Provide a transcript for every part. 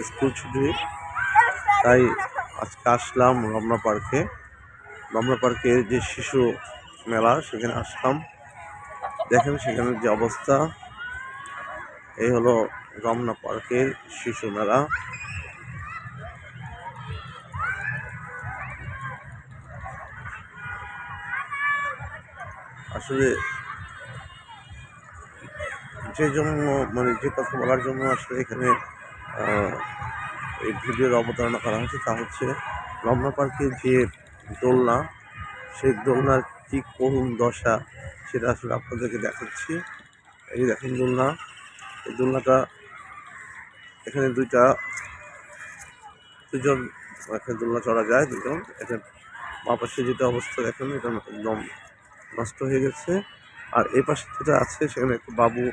School ছুটি, তাই আজকে আসলাম রমনা পার্কে। রমনা পার্কের যে শিশু মেলা সেখানে আসলাম। দেখেন সেখানে যে অবস্থা, এই হলো রমনা পার্কের শিশু মেলা। আসলে যে জন্য যে কথা বলার জন্য আসলে এখানে এই ভিডিওর অবতারণা করা হয়েছে তা হচ্ছে রমনা পার্কের যে দোলনা, সেই দোলনার কি করুণ দশা সেটা আসলে আপনাদেরকে দেখাচ্ছি। এই দেখেন দোলনা, এই দোলনাটা এখানে দুজন এখানে দোলনা চড়া যায়, দুজন। এখানে মা পাশে যেটা অবস্থা দেখেন, এটা একদম নষ্ট হয়ে গেছে। আর এই পাশে যেটা আছে সেখানে একটা বাবু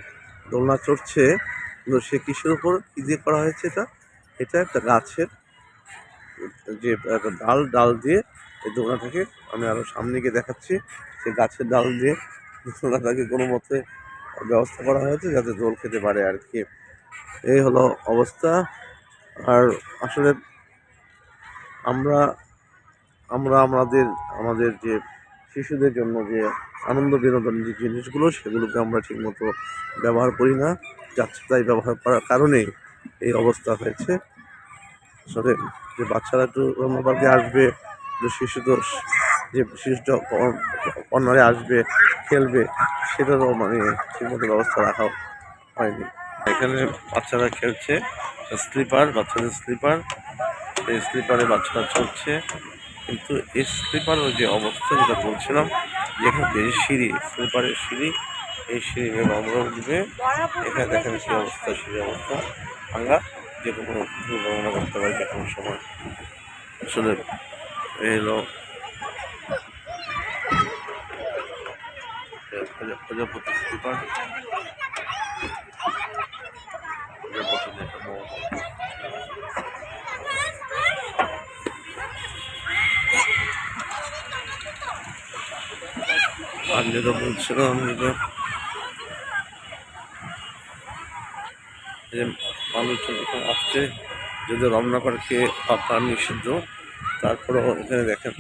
দোলনা চড়ছে, কিন্তু সে কিসের উপর কি দিয়ে করা হয়েছে? এটা একটা গাছের যে একটা ডাল দিয়ে এই দোলনাটাকে আমি আরো সামনে গিয়ে দেখাচ্ছি। সেই গাছের ডাল দিয়ে দোলনাটাকে কোনো মতে ব্যবস্থা করা হয়েছে যাতে দোল খেতে পারে আর কি। এই হলো অবস্থা। আর আসলে আমরা আমাদের যে শিশুদের জন্য যে আনন্দ বিনোদন যে জিনিসগুলো, সেগুলোকে আমরা ঠিকমতো ব্যবহার করি না, যাচ্ছে তাই ব্যবহার করার কারণেই এই অবস্থা হয়েছে। আসলে যে বাচ্চারা একটু রমনা পার্কে আসবে, যে শিশু কর্নারে আসবে, খেলবে, সেটারও ঠিকমতো ব্যবস্থা রাখা হয়নি। এখানে বাচ্চারা খেলছে বাচ্চাদের স্লিপার, সেই স্লিপারে বাচ্চারা চড়ছে। কিন্তু এই স্লিপারের যে অবস্থা যেটা বলছিলাম, যেখানে যে স্লিপারের সিঁড়ি, এই সিঁড়ি আমরা উঠবে, এখানে দেখেন কি অবস্থা, সিঁড়ির অবস্থা ভাঙা, যে কোনো দুর্ঘটনা করতে পারে যে কোনো সময়। আসলে এই হলো প্রজাপতি স্লিপার। আর যেটা বলছিলাম যে মানুষজন এখানে আসছে, যদি রমনা পার্কে পান নিষিদ্ধ, তারপরেও এখানে দেখেন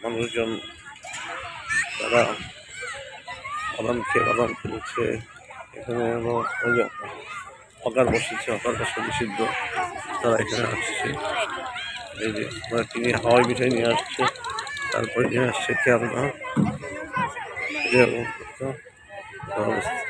মানুষজন তারা বাদাম খেলছে। এখানে হকার বসেছে, হকার বসা নিষিদ্ধ, তারা এখানে আসছে। এই যে তিনি হাওয়াই মিঠাই নিয়ে আসছে, তারপরে নিয়ে আসছে খেলনা, অবস্থা।